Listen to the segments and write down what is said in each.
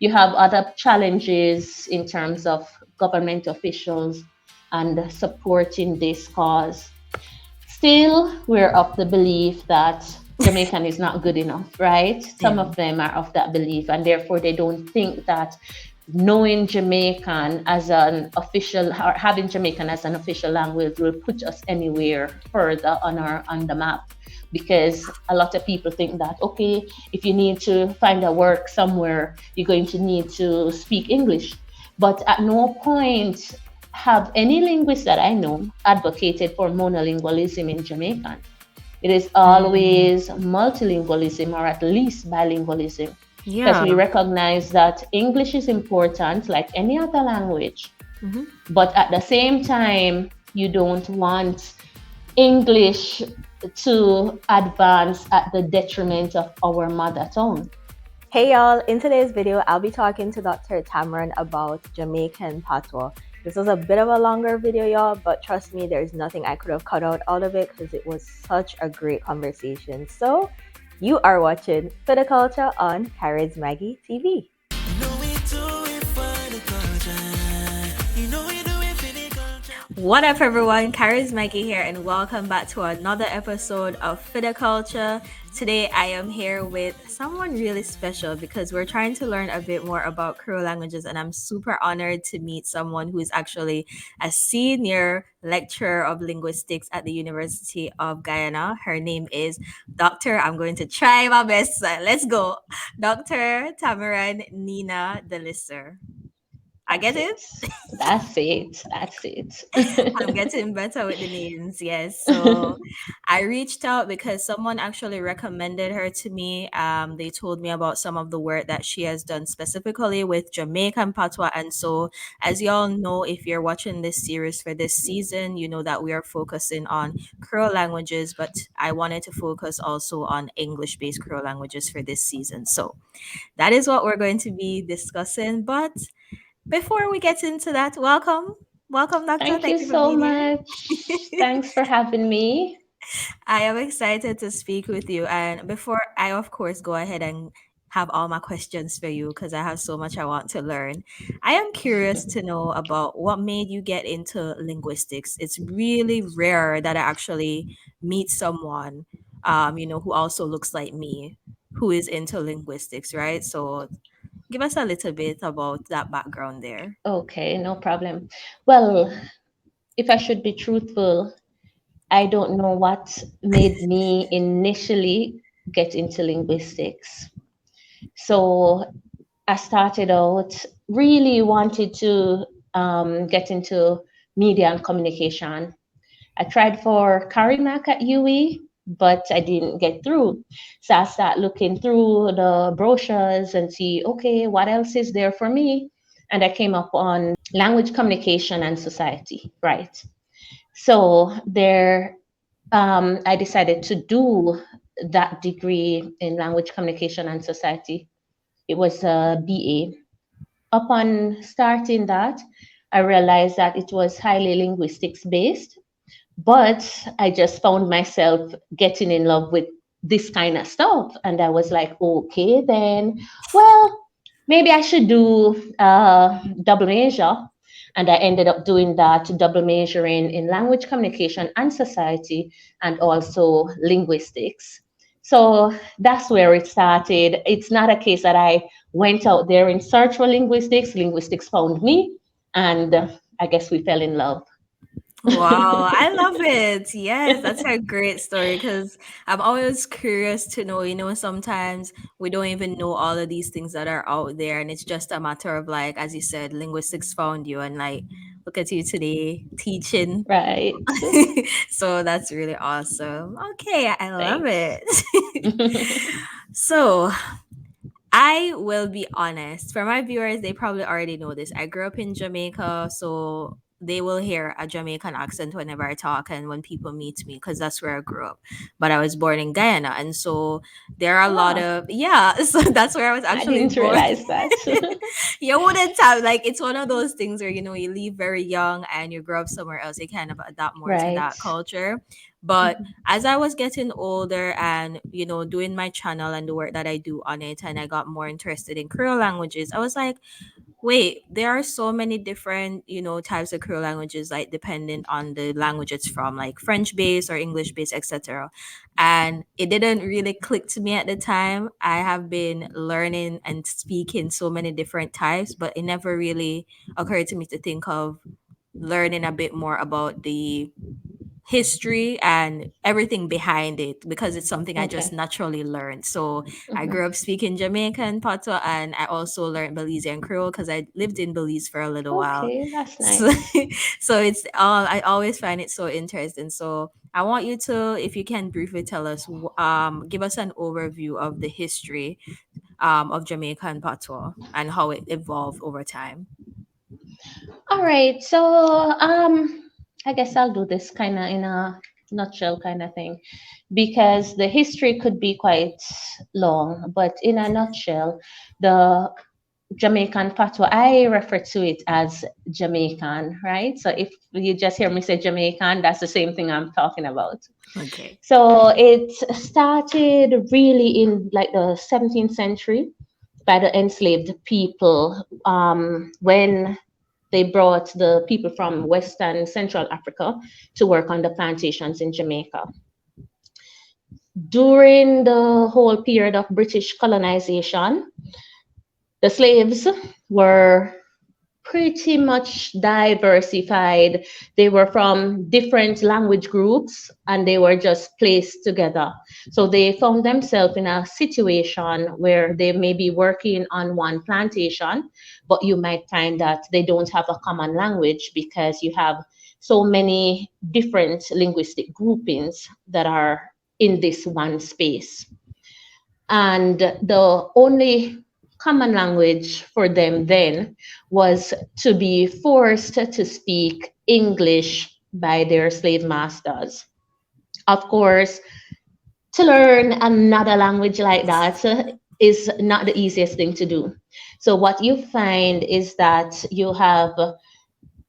You have other challenges in terms of government officials and supporting this cause. Still, we're of the belief that Jamaican is not good enough, right? Some Yeah. of them are of that belief, and therefore they don't think that knowing Jamaican as an official or having Jamaican as an official language will put us anywhere further on the map. Because a lot of people think that, okay, if you need to find a work somewhere, you're going to need to speak English. But at no point have any linguist that I know advocated for monolingualism in Jamaican. It is Mm, always multilingualism or at least bilingualism, because yeah. we recognize that English is important like any other language. Mhm. But at the same time, you don't want English to advance at the detriment of our mother tongue. Hey y'all, in today's video, I'll be talking to Dr. Tamirand about Jamaican Patois. This was a bit of a longer video, y'all, but trust me, there's nothing I could have cut out of it because it was such a great conversation. So, you are watching For the Culture on CharisMaggietv. What up, everyone? CharisMaggie here, and welcome back to another episode of For the Culture. Today, I am here with someone really special because we're trying to learn a bit more about Creole languages, and I'm super honored to meet someone who is actually a senior lecturer of linguistics at the University of Guyana. Her name is Dr. I'm going to try my best. Let's go. Dr. Tamirand Nina Delisser. I That's get it. it? That's it. That's it. I'm getting better with the names, yes. So I reached out because someone actually recommended her to me. They told me about some of the work that she has done specifically with Jamaican Patois. And so, as y'all know, if you're watching this series for this season, you know that we are focusing on Creole languages, but I wanted to focus also on English based Creole languages for this season. So that is what we're going to be discussing. But before we get into that, welcome. Welcome, Doctor. Thank you Thank you for so being here. much. Thanks for having me. I am excited to speak with you. And before I, of course, go ahead and have all my questions for you because I have so much I want to learn, I am curious to know about what made you get into linguistics. It's really rare that I actually meet someone, who also looks like me, who is into linguistics, right? So give us a little bit about that background there. Okay, no problem. Well, if I should be truthful, I don't know what made me initially get into linguistics. So I started out really wanted to get into media and communication. I tried for CariMac at UE, but I didn't get through. So I started looking through the brochures and see, okay, what else is there for me? And I came up on language communication and society, right? So there, I decided to do that degree in language communication and society. It was a BA. Upon starting that, I realized that it was highly linguistics based, but I just found myself getting in love with this kind of stuff. And I was like, okay, then, well, maybe I should do double major. And I ended up doing that double majoring in language communication and society and also linguistics. So that's where it started. It's not a case that I went out there in search for linguistics. Linguistics found me, and I guess we fell in love. Wow, I love it. Yes, that's a great story because I'm always curious to know, sometimes we don't even know all of these things that are out there. And it's just a matter of, like, as you said, linguistics found you and, like, look at you today teaching. Right. So that's really awesome. Okay, I love Thanks. it. So I will be honest. For my viewers, they probably already know this. I grew up in Jamaica, so they will hear a Jamaican accent whenever I talk and when people meet me because that's where I grew up. But I was born in Guyana, and so there are a lot Ah, of, yeah, so that's where I was I actually didn't born. realize that. You wouldn't have, like, it's one of those things where you leave very young and you grow up somewhere else, you kind of adapt more to Right. that culture. But Mhm. as I was getting older and, doing my channel and the work that I do on it, and I got more interested in Creole languages, I was like, wait, there are so many different, types of Creole languages, like depending on the language it's from, like French based or English based, etc. And it didn't really click to me at the time. I have been learning and speaking so many different types, but it never really occurred to me to think of learning a bit more about the history and everything behind it, because it's something I just Okay. naturally learned. So I Mhm. grew up speaking Jamaican Patois, and I also learned Belizean Creole because I lived in Belize for a little while. Okay, that's So, nice. so it's all, I always find it so interesting. So I want you to, if you can briefly tell us, give us an overview of the history of Jamaican Patois and how it evolved over time. All right. So, I guess I'll do this kind of in a nutshell kind of thing because the history could be quite long, but in a nutshell, the Jamaican patois, I refer to it as Jamaican, right? So if you just hear me say Jamaican, that's the same thing I'm talking about. Okay. So it started really in like the 17th century by the enslaved people when they brought the people from Western Central Africa to work on the plantations in Jamaica. During the whole period of British colonization, the slaves were pretty much diversified. They were from different language groups and they were just placed together. So they found themselves in a situation where they may be working on one plantation, but you might find that they don't have a common language because you have so many different linguistic groupings that are in this one space. And the only common language for them then was to be forced to speak English by their slave masters. Of course, to learn another language like that is not the easiest thing to do. So, what you find is that you have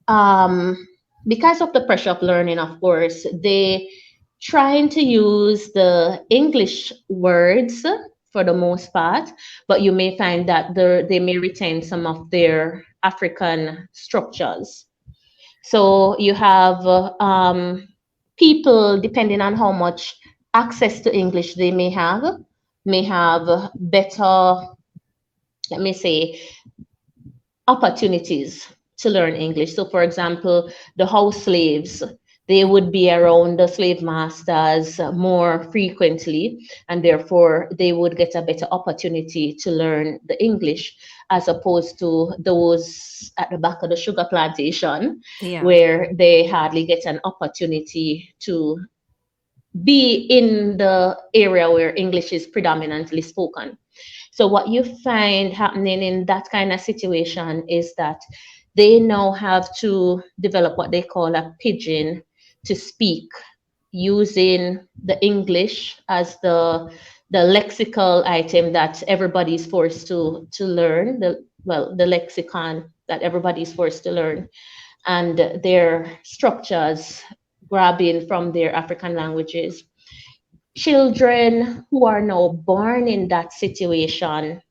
um, because of the pressure of learning, of course, they trying to use the English words for the most part, but you may find that they may retain some of their African structures. So you have people, depending on how much access to English they may have better, let me say, opportunities to learn English. So, for example, the house slaves, they would be around the slave masters more frequently, and therefore they would get a better opportunity to learn the English as opposed to those at the back of the sugar plantation, Yeah. where they hardly get an opportunity to be in the area where English is predominantly spoken. So what you find happening in that kind of situation is that they now have to develop what they call a pidgin to speak using the English as the lexical item that everybody's forced to learn, the lexicon that everybody's forced to learn, and their structures grabbing from their African languages. Children who are now born in that situation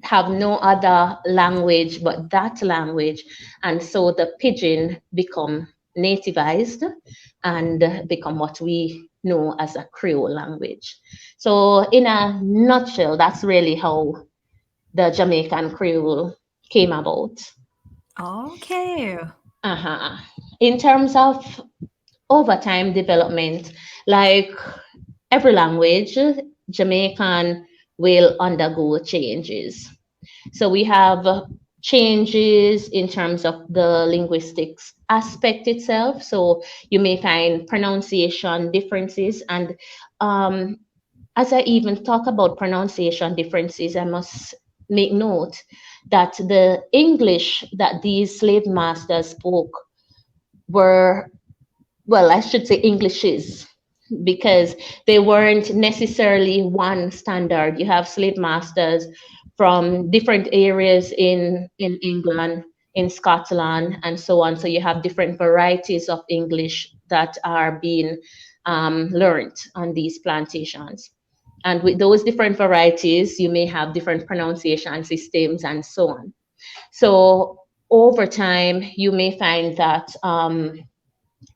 have no other language but that language, and so the pidgin become nativized and become what we know as a Creole language. So in a nutshell, that's really how the Jamaican Creole came about. Okay. Uh-huh. In terms of overtime development, like every language, Jamaican will undergo changes. So we have changes in terms of the linguistics aspect itself. So you may find pronunciation differences. And um, as I even talk about pronunciation differences, I must make note that the English that these slave masters spoke were, well, I should say Englishes, because they weren't necessarily one standard. You have slave masters from different areas in England. in Scotland, and so on. So you have different varieties of English that are being learned on these plantations. And with those different varieties, you may have different pronunciation systems and so on. So over time, you may find that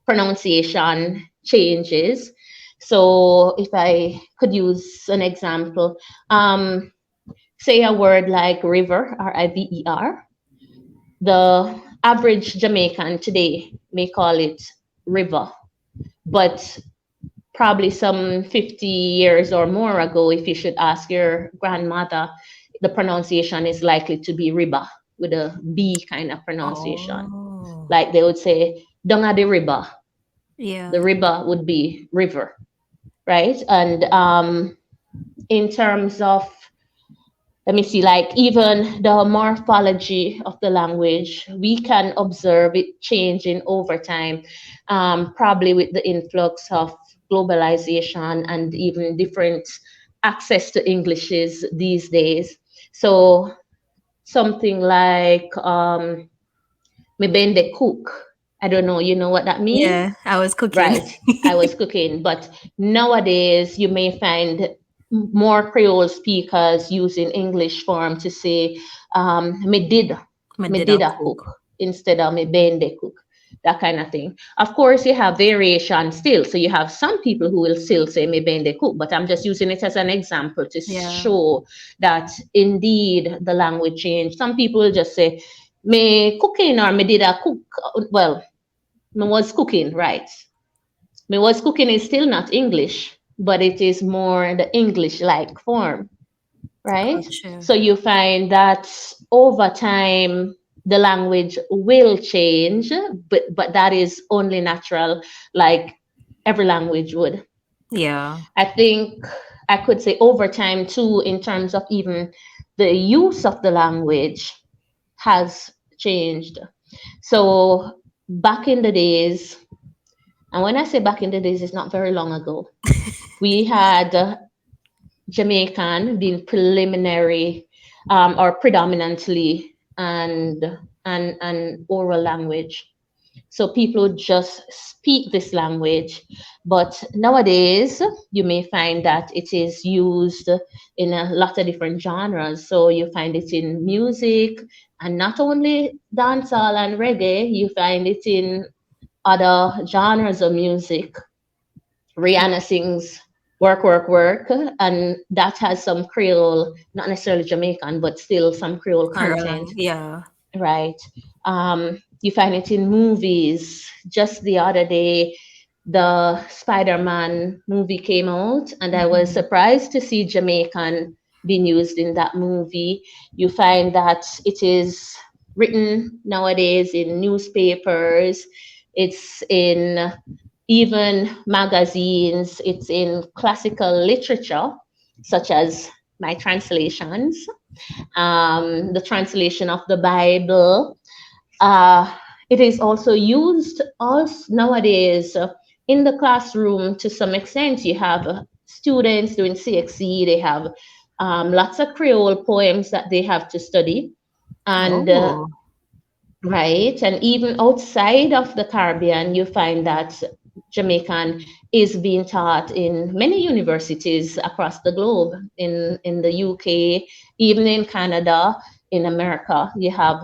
pronunciation changes. So if I could use an example, say a word like river, River, the average Jamaican today may call it river, but probably some 50 years or more ago, if you should ask your grandmother, the pronunciation is likely to be riba with a B kind of pronunciation. Oh, Like they would say, Donga de riba. The yeah. riba would be river, right? And in terms of, let me see, like even the morphology of the language, we can observe it changing over time, probably with the influx of globalization and even different access to Englishes these days. So something like me bende cook. I don't know, you know what that means? Yeah, I was cooking. Right. I was cooking, but nowadays you may find more Creole speakers using English form to say me did Medida a cook cook. instead of me bende cook, that kind of thing. Of course, you have variation still. So you have some people who will still say me bende cook, but I'm just using it as an example to Yeah. show that indeed the language changed. Some people will just say me cooking or me did a cook. Well, me was cooking, right? Me was cooking is still not English, but it is more the English like form, right? Gotcha. So you find that over time the language will change, but that is only natural, like every language would. Yeah. I think I could say over time too, in terms of even the use of the language has changed. So back in the days, and when I say back in the days, it's not very long ago, we had Jamaican being preliminary or predominantly and oral language. So people would just speak this language. But nowadays, you may find that it is used in a lot of different genres. So you find it in music, and not only dancehall and reggae, you find it in other genres of music. Rihanna sings work, work, work, and that has some Creole, not necessarily Jamaican, but still some Creole content, Caroline. Yeah. right? You find it in movies. Just the other day, the Spider-Man movie came out, and I was Mhm. surprised to see Jamaican being used in that movie. You find that it is written nowadays in newspapers, it's in even magazines, it's in classical literature, such as my translations, the translation of the Bible. Uh, it is also used also nowadays in the classroom to some extent. You have students doing CXC, they have lots of Creole poems that they have to study. And Oh, right, and even outside of the Caribbean, you find that Jamaican is being taught in many universities across the globe, in the UK, even in Canada, in America. You have,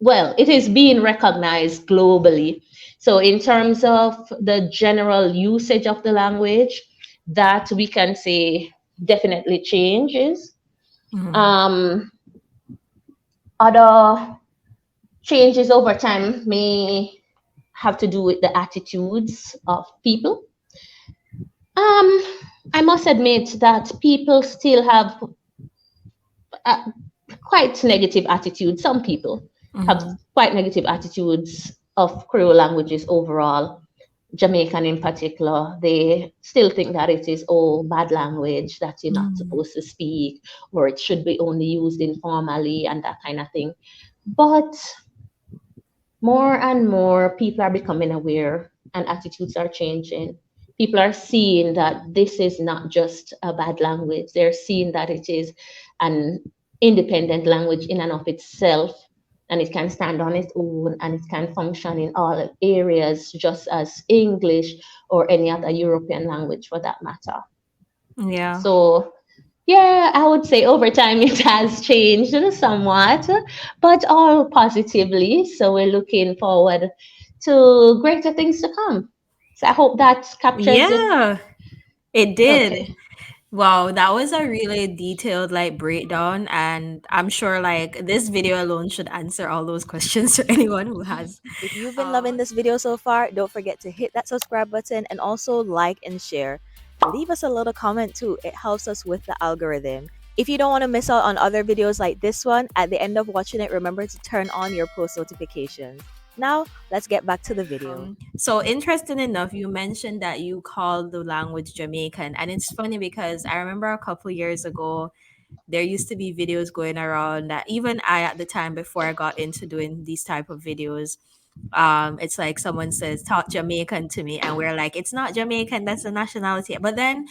well, it is being recognized globally. So, in terms of the general usage of the language, that we can say definitely changes. Mhm. Um, Other changes over time may have to do with the attitudes of people. Um, I must admit that people still have uh, quite negative attitudes. Some people have Mhm. quite negative attitudes of Creole languages overall. Jamaican in particular, they still think that it is bad language that you're not Mhm. supposed to speak, or it should be only used informally and that kind of thing. But more and more people are becoming aware and attitudes are changing. People are seeing that this is not just a bad language, they're seeing that it is an independent language in and of itself, and it can stand on its own and it can function in all areas just as English or any other European language for that matter. Yeah. So, yeah, I would say over time it has changed somewhat, but all positively. So, we're looking forward to greater things to come. So, I hope that captures it. Yeah, it did. Okay. Wow, that was a really detailed like breakdown, and I'm sure like this video alone should answer all those questions to anyone who has. If you've been Um, loving this video so far, don't forget to hit that subscribe button and also like and share. Leave us a little comment too, it helps us with the algorithm. If you don't want to miss out on other videos like this one, at the end of watching it, remember to turn on your post notifications. Now, let's get back to the video. so interesting enough, you mentioned that you called the language Jamaican, and it's funny because I remember a couple years ago there used to be videos going around that even I at the time before I got into doing these type of videos, it's like someone says talk Jamaican to me and we're like, it's not Jamaican, that's the nationality. But then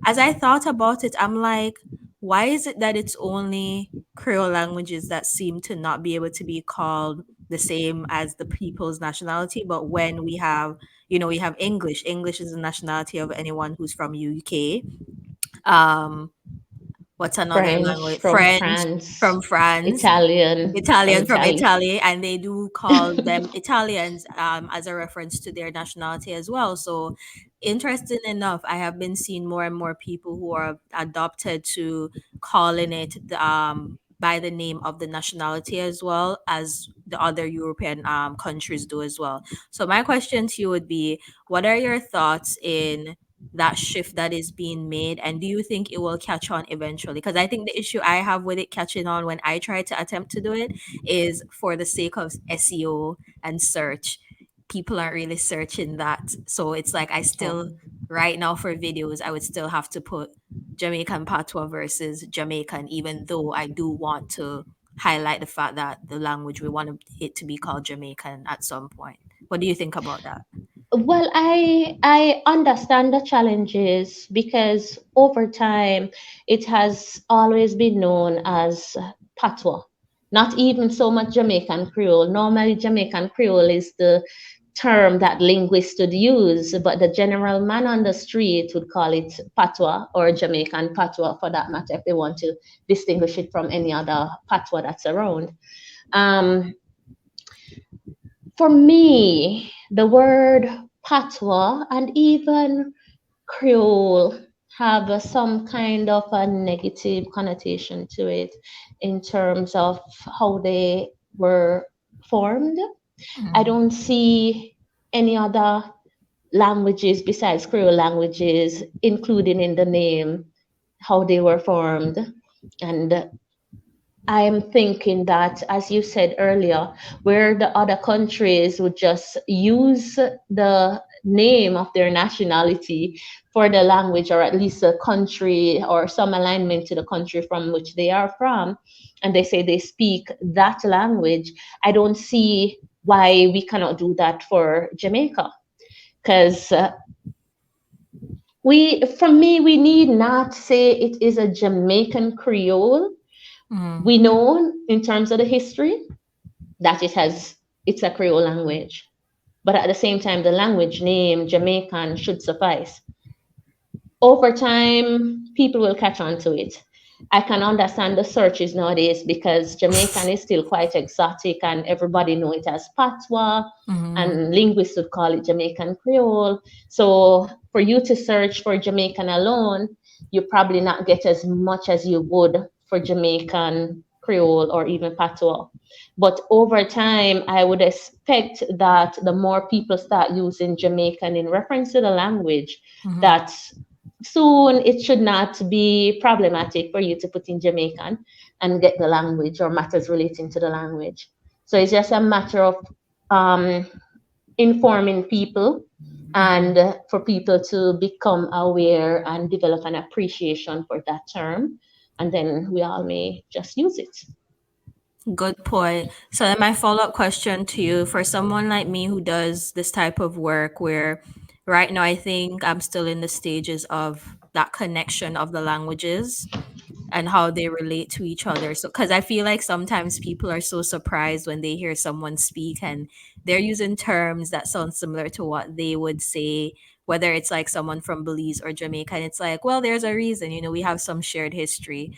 as I thought about it, I'm like, why is it that it's only Creole languages that seem to not be able to be called the same as the people's nationality? But when we have, we have English is the nationality of anyone who's from UK. um what's another French language? from French France, from France, Italian from Italian from Italy. Italy, and they do call them Italians as a reference to their nationality as well. So, interesting enough, I have been seeing more and more people who are adopted to calling it by the name of the nationality as well as the other European countries do as well. So, my question to you would be, what are your thoughts in that shift that is being made, and do you think it will catch on eventually? Because I think the issue I have with it catching on when I try to attempt to do it is for the sake of SEO and search, people aren't really searching that. So it's like I Oh. still, right now for videos, I would still have to put Jamaican Patois versus Jamaican, even though I do want to highlight the fact that the language we want it to be called Jamaican at some point. What do you think about that? Well, I understand the challenges because over time it has always been known as patois. Not even so much Jamaican Creole. Normally, Jamaican Creole is the term that linguists would use, but the general man on the street would call it patois or Jamaican patois for that matter, if they want to distinguish it from any other patois that's around. Um, for me, the word patois and even Creole have some kind of a negative connotation to it in terms of how they were formed. I Mhm. don't see any other languages besides Creole languages including in the name how they were formed. And I am thinking that, as you said earlier, where the other countries would just use the name of their nationality for the language, or at least a country or some alignment to the country from which they are from, and they say they speak that language, I don't see why we cannot do that for Jamaica. Because for me, we need not say it is a Jamaican Creole. Mhm. We know in terms of the history that it's a Creole language. But at the same time, the language name Jamaican should suffice. Over time, people will catch on to it. I can understand the searches nowadays because Jamaican is still quite exotic and everybody know it as patois, Mhm. and linguists would call it Jamaican Creole. So for you to search for Jamaican alone, you probably not get as much as you would for Jamaican Creole or even patois. But over time, I would expect that the more people start using Jamaican in reference to the language, Mhm. that soon it should not be problematic for you to put in Jamaican and get the language or matters relating to the language. So it's just a matter of um, informing people and Mhm. for people to become aware and develop an appreciation for that term. And then we all may just use it. Good point. So then my follow-up question to you, for someone like me who does this type of work where right now I think I'm still in the stages of that connection of the languages. and how they relate to each other. So, because I feel like sometimes people are so surprised when they hear someone speak and they're using terms that sound similar to what they would say, whether it's like someone from Belize or Jamaica. And it's like, well, there's a reason, we have some shared history.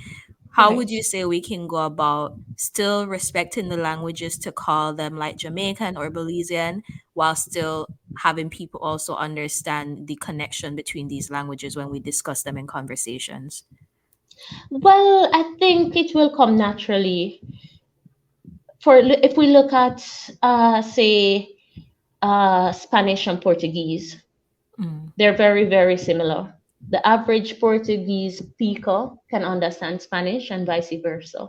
How would Right. you say we can go about still respecting the languages to call them like Jamaican or Belizean while still having people also understand the connection between these languages when we discuss them in conversations? Well, I think it will come naturally. If we look at, say, Spanish and Portuguese, Mm. they're very, very similar. The average Portuguese speaker can understand Spanish and vice versa.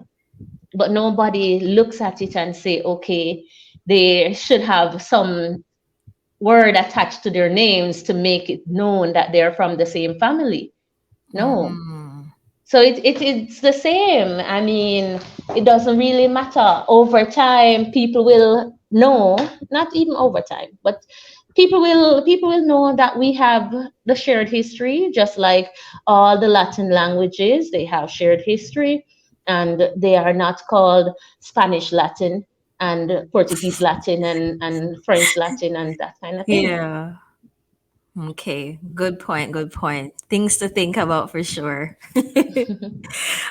But nobody looks at it and say, okay, they should have some word attached to their names to make it known that they're from the same family. No. Mm. So it's the same. I mean, it doesn't really matter. Over time, people will know, not even over time, but people will know that we have the shared history, just like all the Latin languages, they have shared history, and they are not called Spanish Latin and Portuguese Latin and French Latin and that kind of thing. Yeah. Okay. Good point. Good point. Things to think about for sure.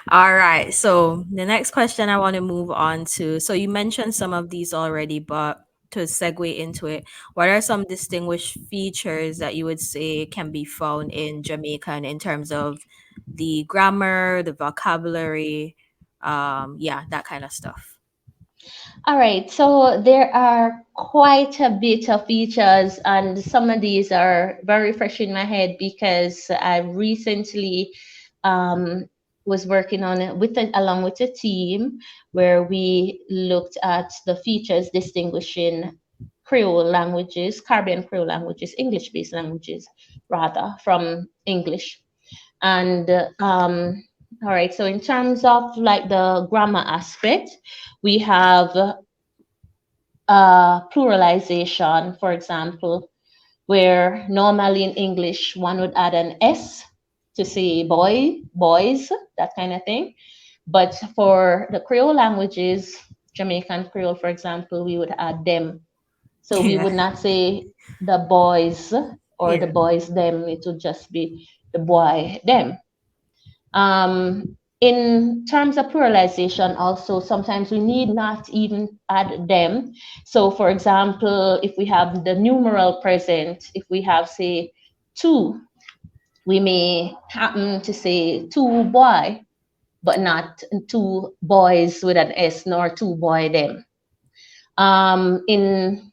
All right. So the next question I want to move on to. So you mentioned some of these already, but to segue into it, what are some distinguished features that you would say can be found in Jamaican in terms of the grammar, the vocabulary, yeah, that kind of stuff. All right, so there are quite a bit of features, and some of these are very fresh in my head because I recently um, was working on it along with a team where we looked at the features distinguishing Creole languages, Caribbean Creole languages, English-based languages, rather, from English. And all right, so in terms of like the grammar aspect, we have pluralization, for example, where normally in English one would add an S to say boy, boys, that kind of thing. But for the Creole languages, Jamaican Creole, for example, we would add them. So we Yeah. would not say the boys or the Yeah. boys, them. It would just be the boy, them. In terms of pluralization, also, sometimes we need not even add them. So, for example, if we have the numeral present, if we have, say, two, we may happen to say two boy, but not two boys with an S, nor two boy them. In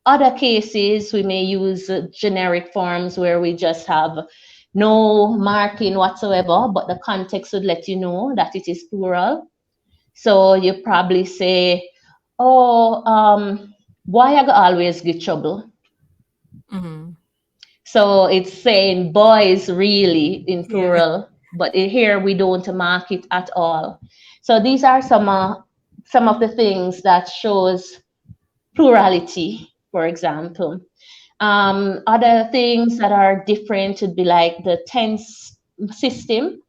other cases, we may use generic forms where we just have no marking whatsoever, but the context would let you know that it is plural. So you probably say, oh, why I go always get trouble? Mm-hmm. So it's saying boys really in Yeah. plural, but here we don't mark it at all. So these are some of the things that shows plurality, for example. Other things that are different would be like the tense system.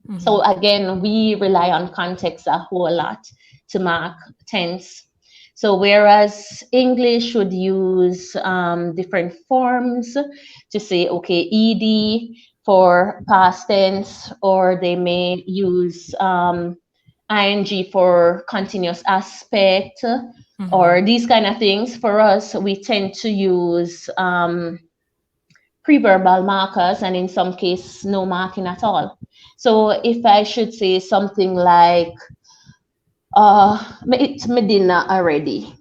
Mm-hmm. So again, we rely on context a whole lot to mark tense. So whereas English would use different forms to say, okay, ed for past tense, or they may use ing for continuous aspect, or Mm-hmm. these kind of things. For us, we tend to use pre-verbal markers, and in some cases no marking at all. So if I should say something like it's Medina already,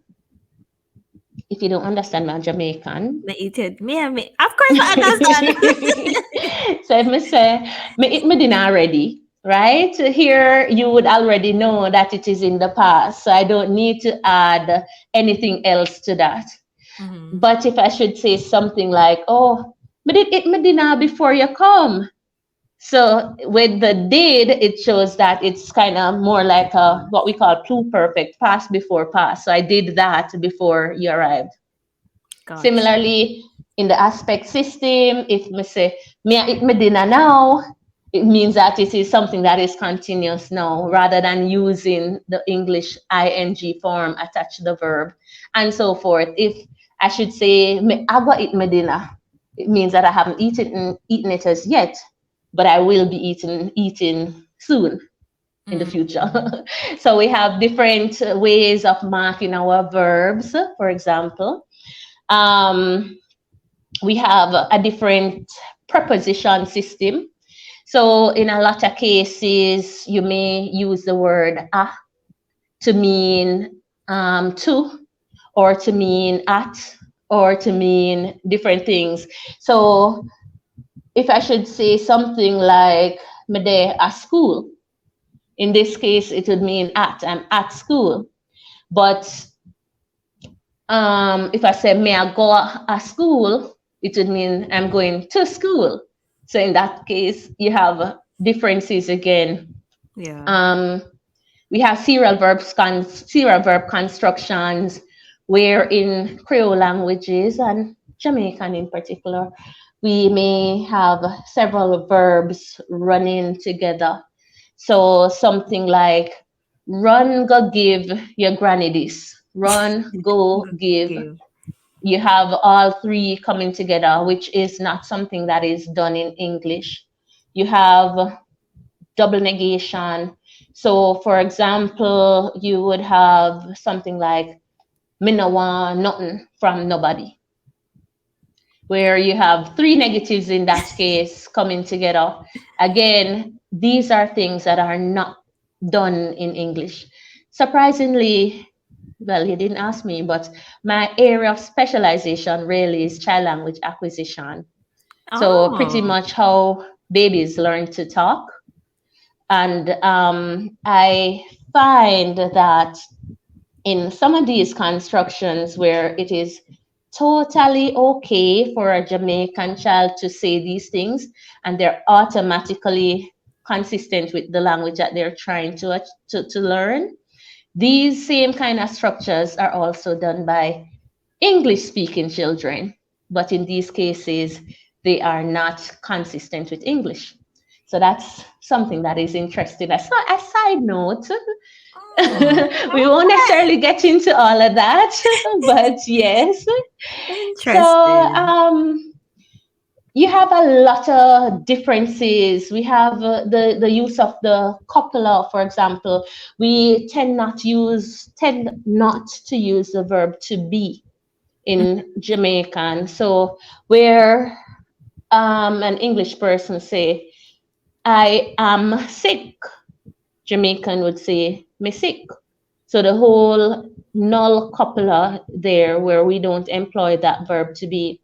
if you don't understand my Jamaican. Me eat it. Me. Of course, I understand. So if I say me it Medina already, right? Here you would already know that it is in the past, so I don't need to add anything else to that. Mm-hmm. But if I should say something like, oh, but it Medina before you come. So with the did, it shows that it's kind of more like a what we call pluperfect, past before past. So I did that before you arrived. Gotcha. Similarly, in the aspect system, if me say me a eat me dinner now, it means that it is something that is continuous now, rather than using the English ing form attached to the verb, and so forth. If I should say, "Me aba eat my dinner," it means that I haven't eaten it as yet, but I will be eating soon in the future. Mm. So we have different ways of marking our verbs. For example, um, we have a different preposition system. So in a lot of cases, you may use the word a to mean to, or to mean at, or to mean different things. So if I should say something like "Mede at school," in this case, it would mean at. I'm at school. But if I say "May I go at school," it would mean I'm going to school. So in that case, you have differences again. Yeah. Um, we have serial verb constructions, where in Creole languages and Jamaican in particular, we may have several verbs running together. So something like "run, go give your granny this." Run, go Good give. give. You have all three coming together, which is not something that is done in English. You have double negation. So, for example, you would have something like "me no want nothing from nobody," where you have three negatives in that case coming together. Again, these are things that are not done in English. Surprisingly, well, you didn't ask me, but my area of specialization really is child language acquisition. So, pretty Oh. much how babies learn to talk. And I find that in some of these constructions where it is totally okay for a Jamaican child to say these things, and they're automatically consistent with the language that they're trying to learn, these same kind of structures are also done by English speaking children, but in these cases, they are not consistent with English. So that's something that is interesting. As a side note, Oh. we won't necessarily get into all of that, but yes. So Interesting. you have a lot of differences. We have the use of the copula, for example. We tend not to use the verb "to be" in Jamaican. So where an English person say "I am sick," Jamaican would say "me sick." So the whole null copula there, where we don't employ that verb "to be."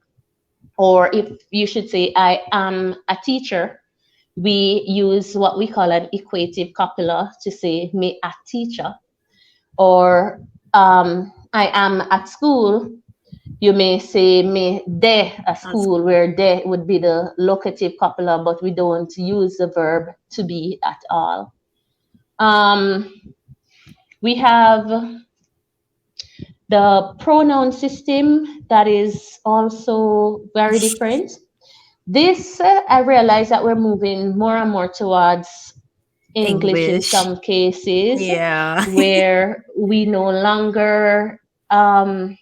Or if you should say "I am a teacher," we use what we call an equative copula to say "me a teacher." Or "I am at school," you may say "me de at That's school," where de would be the locative copula, but we don't use the verb "to be" at all. Um, we have the pronoun system that is also very different. This, I realize that we're moving more and more towards English in English. some cases, Yeah. where we no longer um,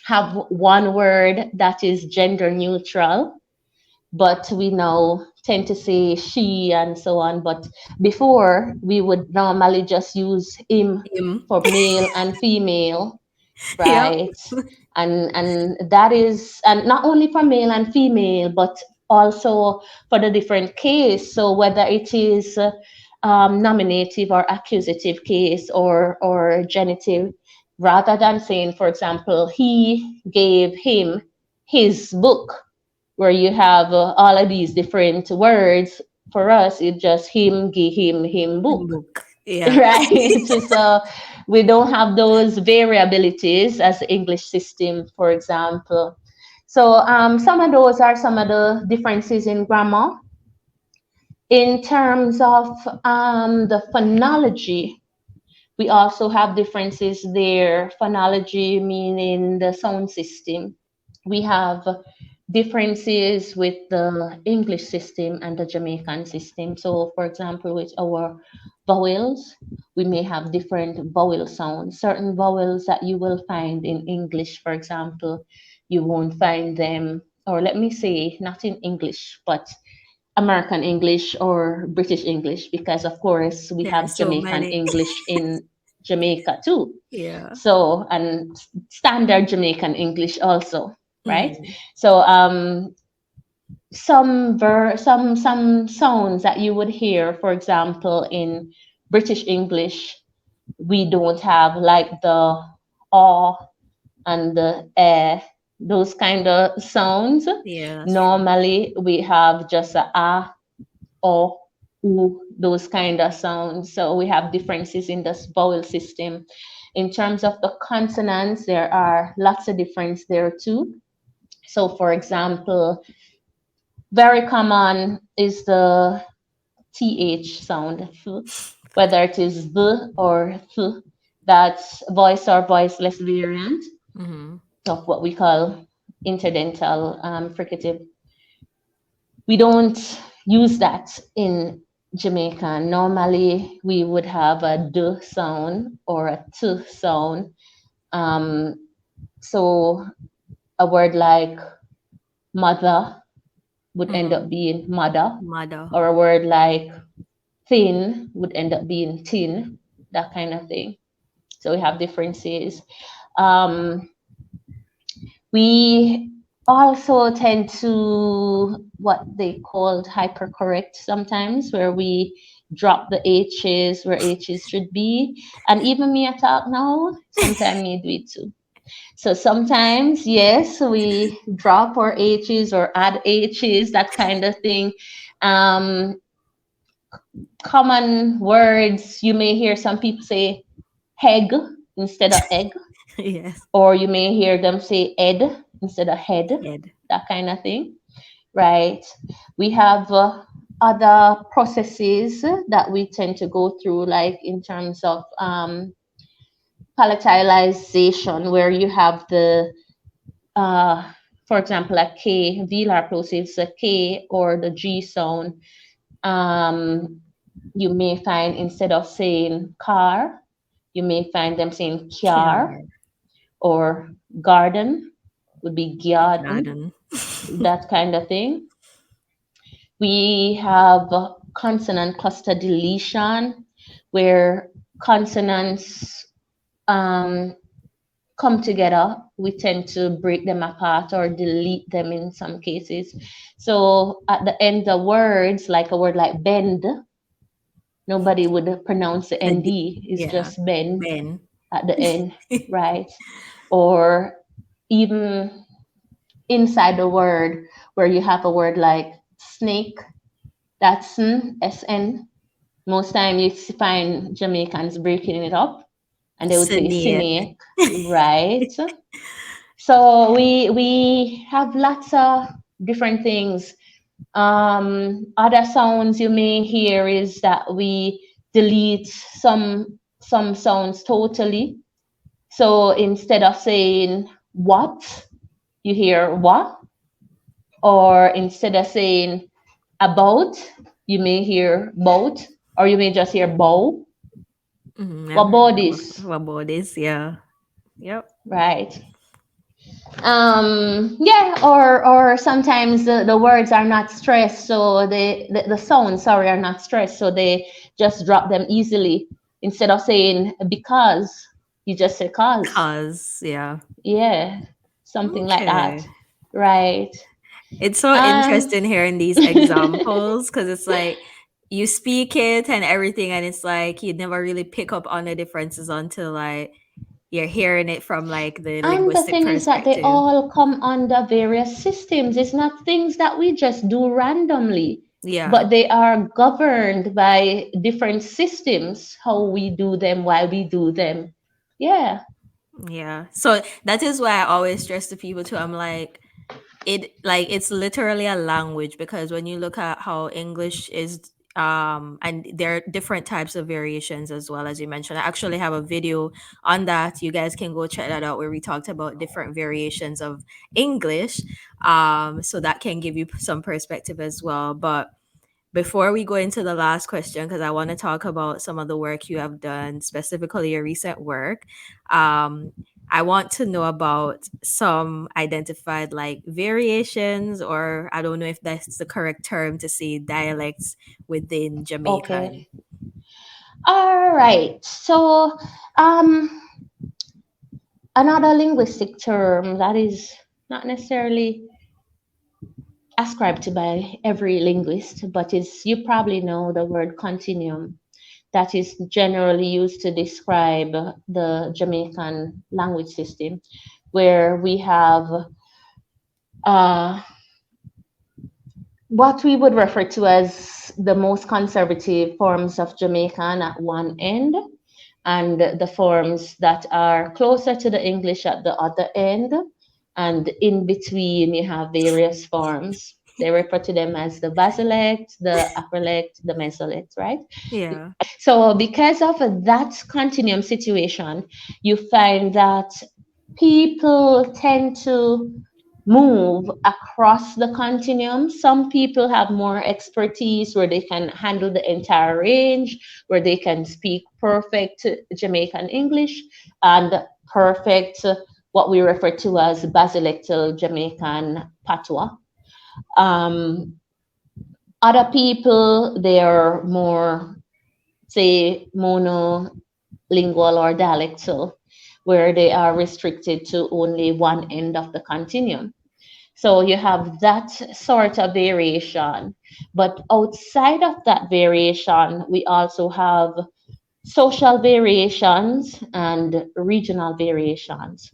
have one word that is gender neutral, but we now tend to say "she" and so on. But before, we would normally just use "him" Him. for male and female, Yep. right? And that is, and not only for male and female, but also for the different case. So whether it is nominative or accusative case, or genitive, rather than saying, for example, "he gave him his book," where you have all of these different words. For us, it just "him give him In book." book. Yeah. Right. So we don't have those variabilities as the English system, for example. So some of those are some of the differences in grammar. In terms of the phonology, we also have differences there. Phonology meaning the sound system. We have differences with the English system and the Jamaican system. So, for example, with our vowels, we may have different vowel sounds. Certain vowels that you will find in English, for example, you won't find them, or let me say, not in English, but American English or British English, because of course we There are have so Jamaican many. English in Jamaica too. Yeah. So, and standard Jamaican English also, right? Mm. So, some sounds that you would hear, for example, in British English, we don't have, like the "aw" and the those kind of sounds. Yeah, that's true. Normally, we have just a "ah" or "oo," those kind of sounds. So we have differences in this vowel system. In terms of the consonants, there are lots of difference there too. So, for example, very common is the th sound, whether it is v or th. That's voice or voiceless variant Mm-hmm. of what we call interdental fricative. We don't use that in Jamaica. Normally, we would have a d sound or a t sound. Um, so a word like mother would end Mm-hmm. up being mother, Mother. or a word like thin would end up being tin, that kind of thing. So we have differences. Um, we also tend to what they called hypercorrect sometimes, where we drop the H's where H's should be. And even me I talk now, sometimes me do it too. So sometimes, yes, we drop our H's or add H's, that kind of thing. Um, Common words, you may hear some people say heg instead of egg, Yes. or you may hear them say ed instead of head, Head. that kind of thing, right? We have other processes that we tend to go through, like in terms of palatalization, where you have the uh, for example, a K, velar plosives, a K or the G sound. Um, you may find instead of saying car, you may find them saying Kiara. kiar, or garden would be garden, Garden. that kind of thing. We have consonant cluster deletion, where consonants um, come together. We tend to break them apart or delete them in some cases. So at the end of words, like a word like bend, nobody would pronounce the The ND, it's yeah. just bend Ben. at the end, right? Or even inside the word, where you have a word like snake, that's SN. Most time you find Jamaicans breaking it up and they would say Senior. snake, right? So we have lots of different things. Other sounds you may hear is that we delete some sounds totally. So instead of saying what, you hear what, or instead of saying about, you may hear boat, or you may just hear bow. Mm-hmm. What I've heard about that this? before. About this, yeah. Yep. Right. Yeah, or sometimes the words are not stressed, so the sounds, sorry, are not stressed, so they just drop them easily. Instead of saying because, you just say cause. Cause, yeah. Yeah, something like Okay. that, right? It's so um interesting hearing these examples because it's like you speak it and everything, and it's like you never really pick up on the differences until like you're hearing it from like the and the linguistic thing is that they perspective. all come under various systems. It's not things that we just do randomly, Yeah. but they are governed by different systems, how we do them, why we do them. Yeah. Yeah. So that is why I always stress to people too. I'm like it's literally a language because when you look at how English is And there are different types of variations as well, as you mentioned. I actually have a video on that. You guys can go check that out, where we talked about different variations of English. So that can give you some perspective as well. But before we go into the last question, because I want to talk about some of the work you have done, specifically your recent work, um, I want to know about some identified like variations, or I don't know if that's the correct term to say, dialects within Jamaican. Okay. All right. So, um, another linguistic term that is not necessarily ascribed to by every linguist, but is you probably know the word continuum. That is generally used to describe the Jamaican language system, where we have uh, what we would refer to as the most conservative forms of Jamaican at one end, and the forms that are closer to the English at the other end. And in between, you have various forms. They refer to them as the basilect, the apolect, the mesolect, right? Yeah. So, because of that continuum situation, you find that people tend to move across the continuum. Some people have more expertise where they can handle the entire range, where they can speak perfect Jamaican English and perfect what we refer to as basilectal Jamaican Patois. Um, Other people, they are more, say, monolingual or dialectal, where they are restricted to only one end of the continuum. So you have that sort of variation. But outside of that variation, we also have social variations and regional variations.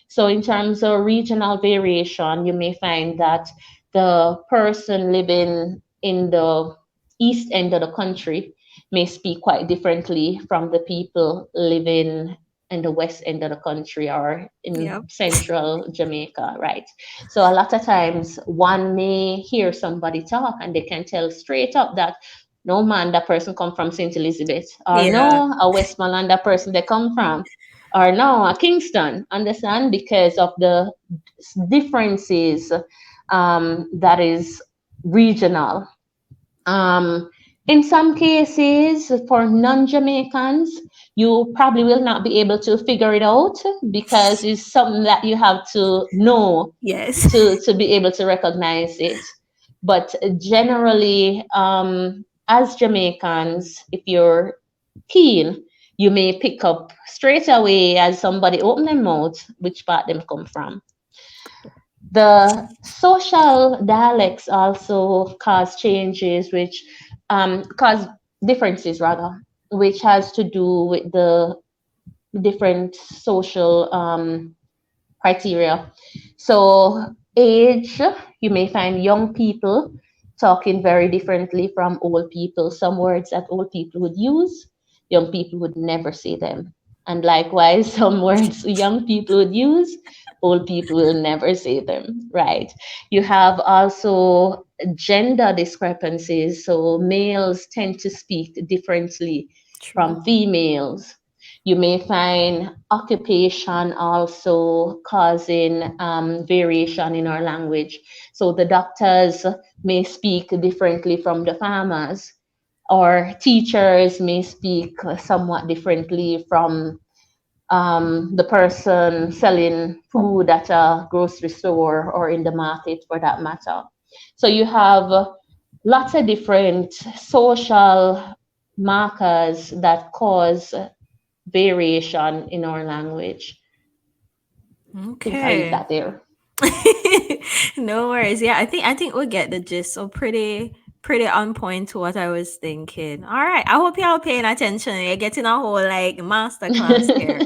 So, in terms of regional variation, you may find that the person living in the east end of the country may speak quite differently from the people living in the west end of the country or in Yep. central Jamaica, right? So, a lot of times one may hear somebody talk and they can tell straight up that no man, that person come from St. Elizabeth, or Yeah. no, a Westmoreland, that person they come from, or no, a Kingston, understand, because of the differences that is regional. Um, in some cases, for non-Jamaicans, you probably will not be able to figure it out because it's something that you have to know Yes. to be able to recognize it. But generally, as Jamaicans, if you're keen, you may pick up straight away as somebody open their mouth which part them come from. The social dialects also cause changes, which cause differences rather, which has to do with the different social criteria. So, age, you may find young people talking very differently from old people. Some words that old people would use, young people would never say them. And likewise, some words young people would use, old people will never say them, right? You have also gender discrepancies. So, males tend to speak differently True. from females. You may find occupation also causing variation in our language. So the doctors may speak differently from the farmers, or teachers may speak somewhat differently from the person selling food at a grocery store or in the market for that matter. So you have lots of different social markers that cause variation in our language. I think I'll leave Okay. that there. No worries. Yeah, I think we'll get the gist. So pretty on point to what I was thinking. All right. I hope y'all paying attention. You're getting a whole like master class here.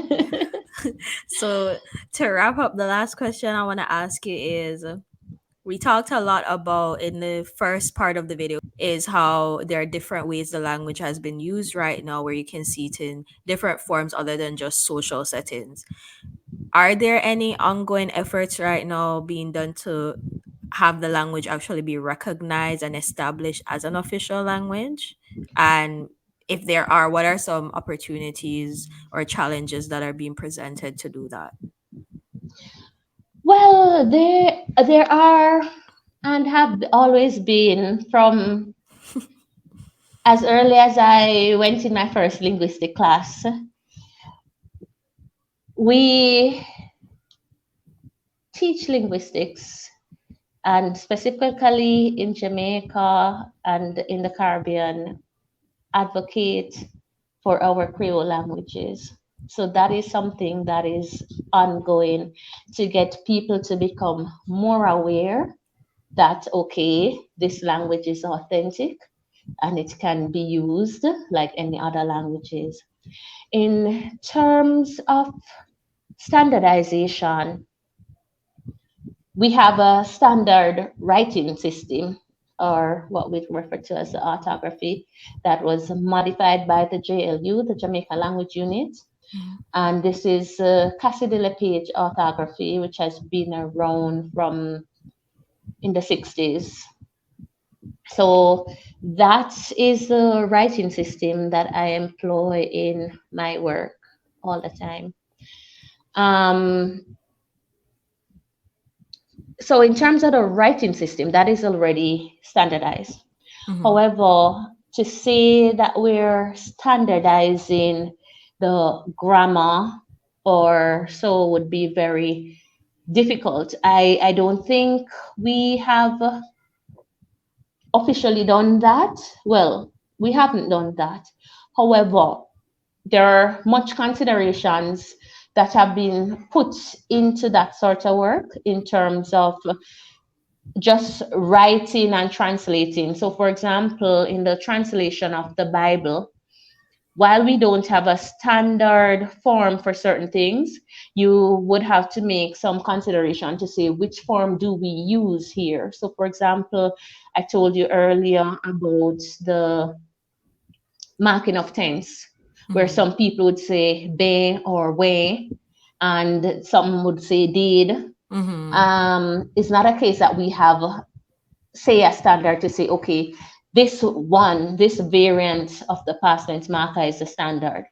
So to wrap up, the last question I want to ask you is, we talked a lot about in the first part of the video is how there are different ways the language has been used right now, where you can see it in different forms other than just social settings. Are there any ongoing efforts right now being done to have the language actually be recognized and established as an official language? And if there are, what are some opportunities or challenges that are being presented to do that? Well, there are and have always been from as early as I went in my first linguistic class. We teach linguistics, and specifically in Jamaica and in the Caribbean, advocate for our Creole languages. So that is something that is ongoing to get people to become more aware that, okay, this language is authentic and it can be used like any other languages. In terms of standardization, we have a standard writing system, or what we refer to as the orthography, that was modified by the JLU, the Jamaica Language Unit. And this is Cassidy LePage orthography, which has been around from in the 60s. So that is the writing system that I employ in my work all the time. Um, so in terms of the writing system, that is already standardized. However, to say that we're standardizing the grammar or so would be very difficult. I don't think we have officially done that. Well, we haven't done that. However, there are much considerations that have been put into that sort of work in terms of just writing and translating. So, for example, in the translation of the Bible, while we don't have a standard form for certain things, you would have to make some consideration to say which form do we use here. So, for example, I told you earlier about the marking of tense, where some people would say be or way, and some would say did. It's not a case that we have say a standard to say, okay, this variant of the past tense marker is the standard,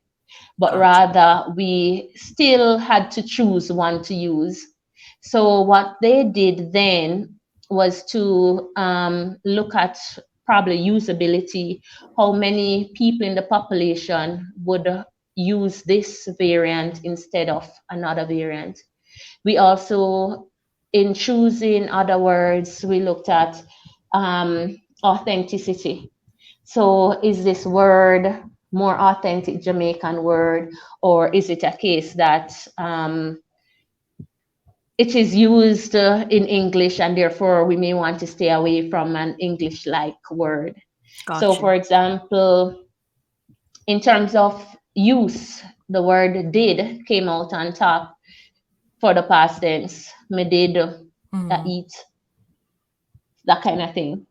but Gotcha. rather we still had to choose one to use. So what they did then was to look at probably usability, how many people in the population would use this variant instead of another variant. We also, in choosing other words, we looked at authenticity. So is this word more authentic Jamaican word, or is it a case that it is used in English and therefore we may want to stay away from an English-like word? So Gotcha. for example, in terms of use, the word did came out on top for the past tense. Me did eat, that kind of thing.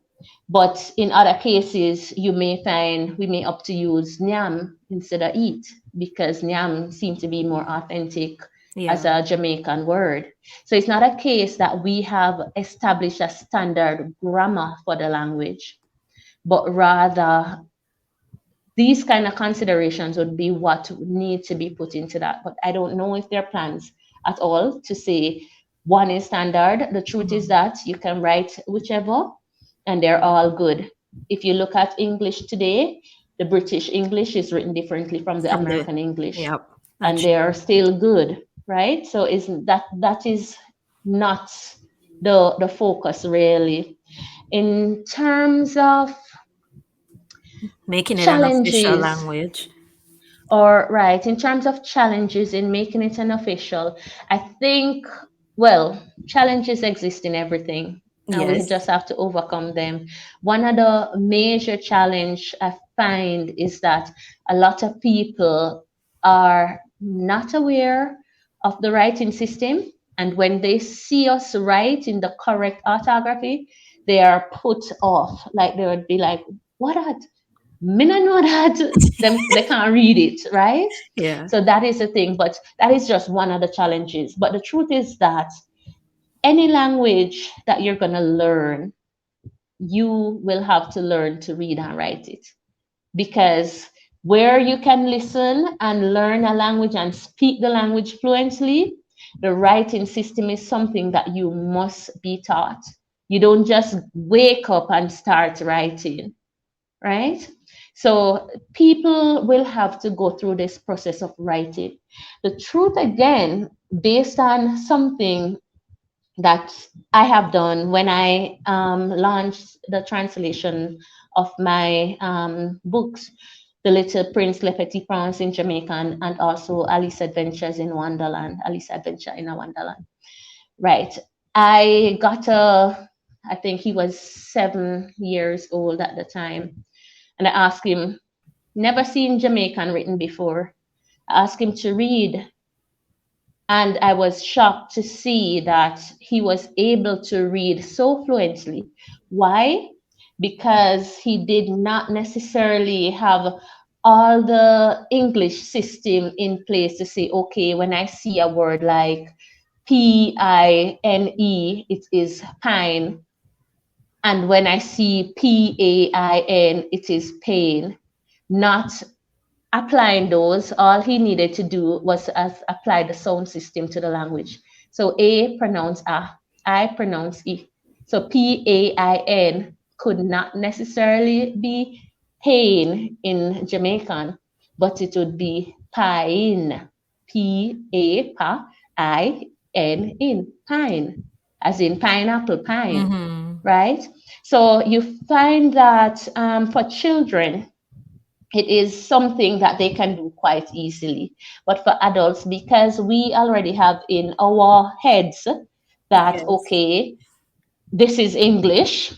But in other cases, you may find we may opt to use nyam instead of eat because nyam seems to be more authentic as Yeah. a Jamaican word. So it's not a case that we have established a standard grammar for the language, but rather these kind of considerations would be what need to be put into that. But I don't know if there are plans at all to say one is standard. The truth is that you can write whichever and they're all good. If you look at English today, the British English is written differently from the From the, American English, yep. and That's they are true. still good, right? So isn't that is not the focus really. In terms of Making it an official challenges, language. or right, in terms of challenges in making it an official, I think, well, challenges exist in everything, and we Yes. just have to overcome them. One of the major challenge I find is that a lot of people are not aware of the writing system, and when they see us write in the correct orthography, they are put off. Like they would be like, "What? Me not know that them they can't read it, right?" Yeah. So that is the thing, but that is just one of the challenges. But the truth is that any language that you're going to learn, you will have to learn to read and write it. Because where you can listen and learn a language and speak the language fluently, the writing system is something that you must be taught. You don't just wake up and start writing, right? So people will have to go through this process of writing. The truth, again, based on something that I have done when I launched the translation of my books, The Little Prince, Le Petit Prince in Jamaican, and also Alice Adventures in Wonderland, Alice Adventure in a Wonderland. Right. I got I think he was 7 years old at the time. And I asked him, never seen Jamaican written before. I asked him to read, and I was shocked to see that he was able to read so fluently. Why? Because he did not necessarily have all the English system in place to say, okay, when I see a word like PINE, it is pine. And when I see PAIN, it is pain. Not applying those, all he needed to do was as apply the sound system to the language. So A pronounce A, I pronounce E. So PAIN could not necessarily be pain in Jamaican, but it would be pine. PAIN in pine, as in pineapple pine, Mm-hmm. right? So you find that for children, it is something that they can do quite easily. But for adults, because we already have in our heads that, Yes. okay, this is English,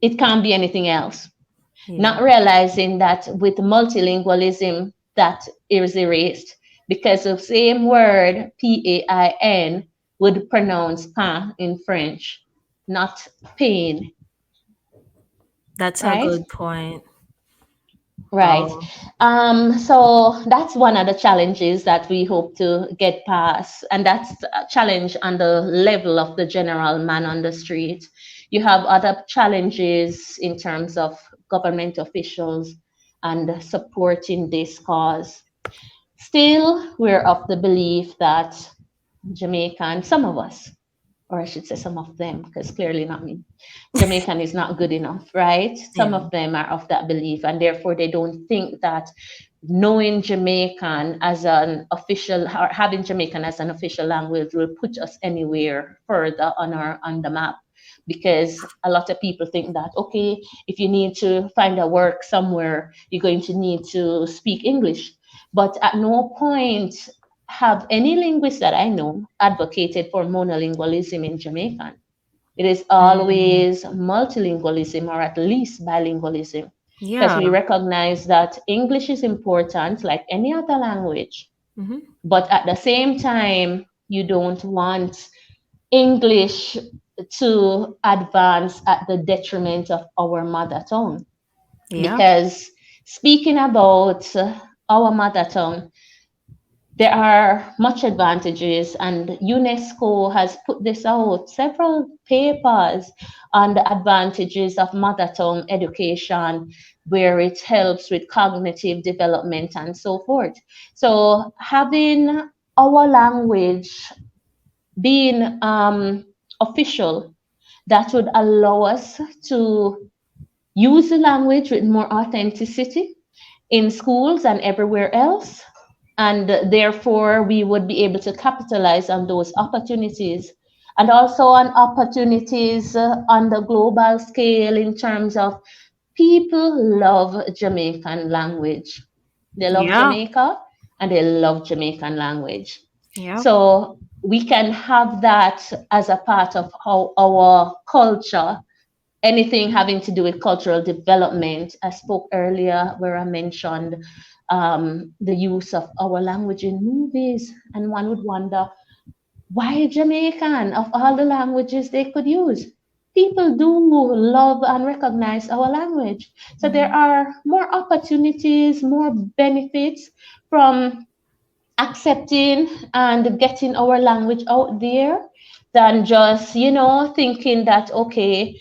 it can't be anything else. Yeah. Not realizing that with multilingualism, that is erased because the same word, PAIN, would pronounce pain in French, not pain, That's a right? good point. Right. Oh, So that's one of the challenges that we hope to get past, and that's a challenge on the level of the general man on the street. You have other challenges in terms of government officials and supporting this cause. Still, we're of the belief that Jamaican, some of us, or I should say some of them, because clearly not me. Jamaican is not good enough, right? Some yeah. of them are of that belief, and therefore they don't think that knowing Jamaican as an official or having Jamaican as an official language will put us anywhere further on the map. Because a lot of people think that, okay, if you need to find a work somewhere, you're going to need to speak English. But at no point have any linguist that I know advocated for monolingualism in Jamaican. It is Mm. always multilingualism or at least bilingualism, because Yeah. we recognize that English is important like any other language. Mm-hmm. But at the same time, you don't want English to advance at the detriment of our mother tongue. Yeah. Because speaking about our mother tongue, there are much advantages, and UNESCO has put this out, several papers on the advantages of mother tongue education, where it helps with cognitive development and so forth. So having our language being official, that would allow us to use the language with more authenticity in schools and everywhere else. And therefore, we would be able to capitalize on those opportunities and also on opportunities on the global scale in terms of people love Jamaican language. They love Yeah. Jamaica and they love Jamaican language. Yeah. So we can have that as a part of how our culture, anything having to do with cultural development. I spoke earlier where I mentioned the use of our language in movies, and one would wonder why Jamaican of all the languages they could use. People do love and recognize our language. So there Mm-hmm. are more opportunities, more benefits from accepting and getting our language out there, than just, thinking that, okay,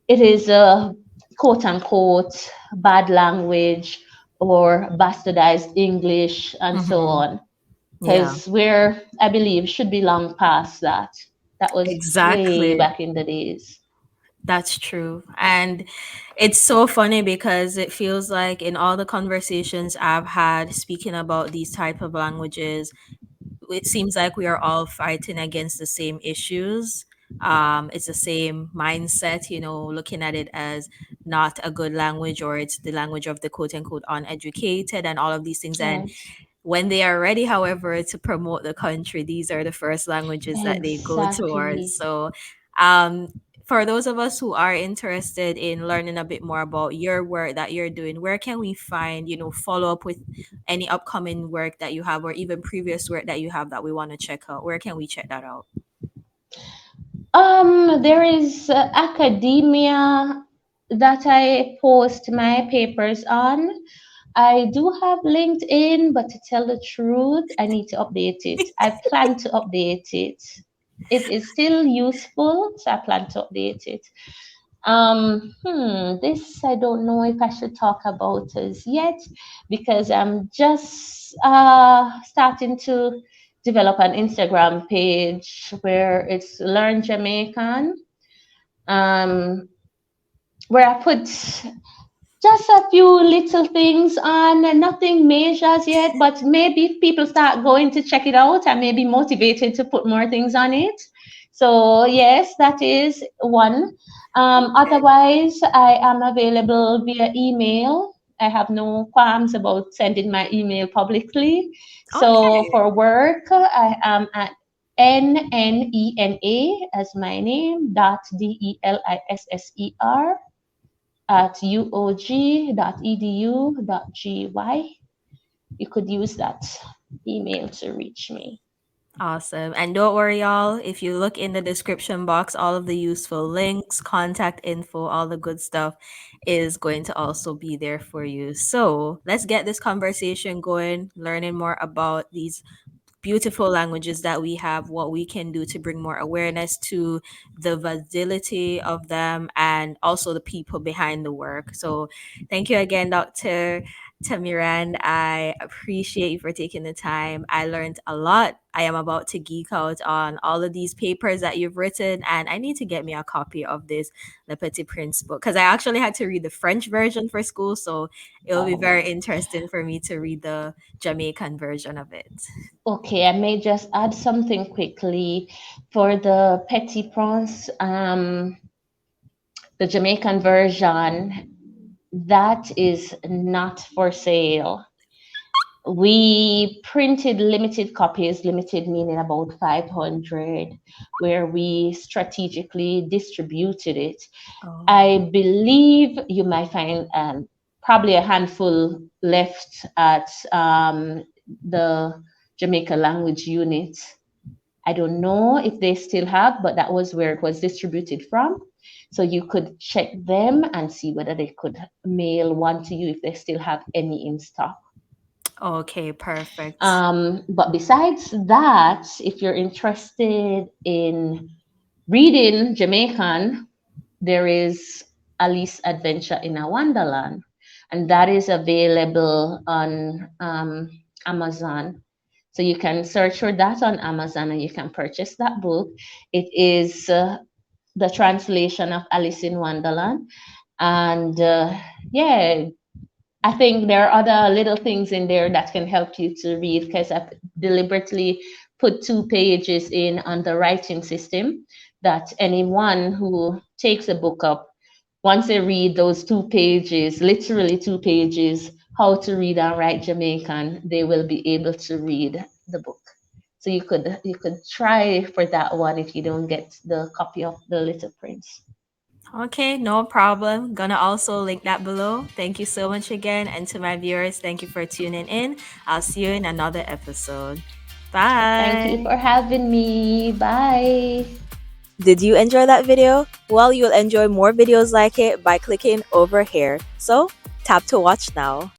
it is a quote unquote bad language or bastardized English and so Mm-hmm. on. Yeah, Because I believe, should be long past that. That was way exactly. back in the days. That's true. And it's so funny because it feels like in all the conversations I've had speaking about these type of languages, it seems like we are all fighting against the same issues. It's the same mindset, looking at it as not a good language, or it's the language of the quote unquote uneducated and all of these things. And Right. when they are ready, however, to promote the country, these are the first languages that they go towards. Exactly. So, um, for those of us who are interested in learning a bit more about your work that you're doing, where can we find, follow up with any upcoming work that you have, or even previous work that you have that we want to check out? Where can we check that out? There is academia that I post my papers on. I do have LinkedIn, but to tell the truth, I need to update it. I plan to update it. It is still useful, so I plan to update it. This I don't know if I should talk about as yet because I'm just starting to develop an Instagram page where it's Learn Jamaican, um, where I put just a few little things on, nothing major as yet, but maybe if people start going to check it out, I may be motivated to put more things on it. So, yes, that is one. Okay. Otherwise, I am available via email. I have no qualms about sending my email publicly. So, Okay. for work, I am at NNENA as my name, dot DELISSER at uog.edu.gy. You could use that email to reach me. Awesome. And don't worry, y'all. If you look in the description box, all of the useful links, contact info, all the good stuff is going to also be there for you. So let's get this conversation going, learning more about these beautiful languages that we have, what we can do to bring more awareness to the validity of them and also the people behind the work. So, thank you again, Dr. Tamirand. I appreciate you for taking the time. I learned a lot. I am about to geek out on all of these papers that you've written, and I need to get me a copy of this Le Petit Prince book because I actually had to read the French version for school. So, it will be Oh, very interesting for me to read the Jamaican version of it. okay. I may just add something quickly for the Petit Prince, the Jamaican version. That is not for sale. We printed limited copies, limited meaning about 500, where we strategically distributed it. Oh. I believe you might find probably a handful left at the Jamaica language unit. I don't know if they still have, but that was where it was distributed from. So you could check them and see whether they could mail one to you if they still have any in stock. Okay, perfect. But besides that, if you're interested in reading Jamaican, there is Alice Adventure in a Wonderland, and that is available on Amazon. So you can search for that on Amazon and you can purchase that book. It is the translation of Alice in Wonderland. And yeah, I think there are other little things in there that can help you to read because I've deliberately put 2 pages in on the writing system that anyone who takes a book up, once they read those 2 pages, literally 2 pages, how to read and write Jamaican, they will be able to read the book. So you could try for that one if you don't get the copy of the Little Prince. Okay, no problem. Gonna also link that below. Thank you so much again. And to my viewers, thank you for tuning in. I'll see you in another episode. Thank you Bye. for having me. Bye. Did you enjoy that video? Well, you'll enjoy more videos like it by clicking over here. So, tap to watch now.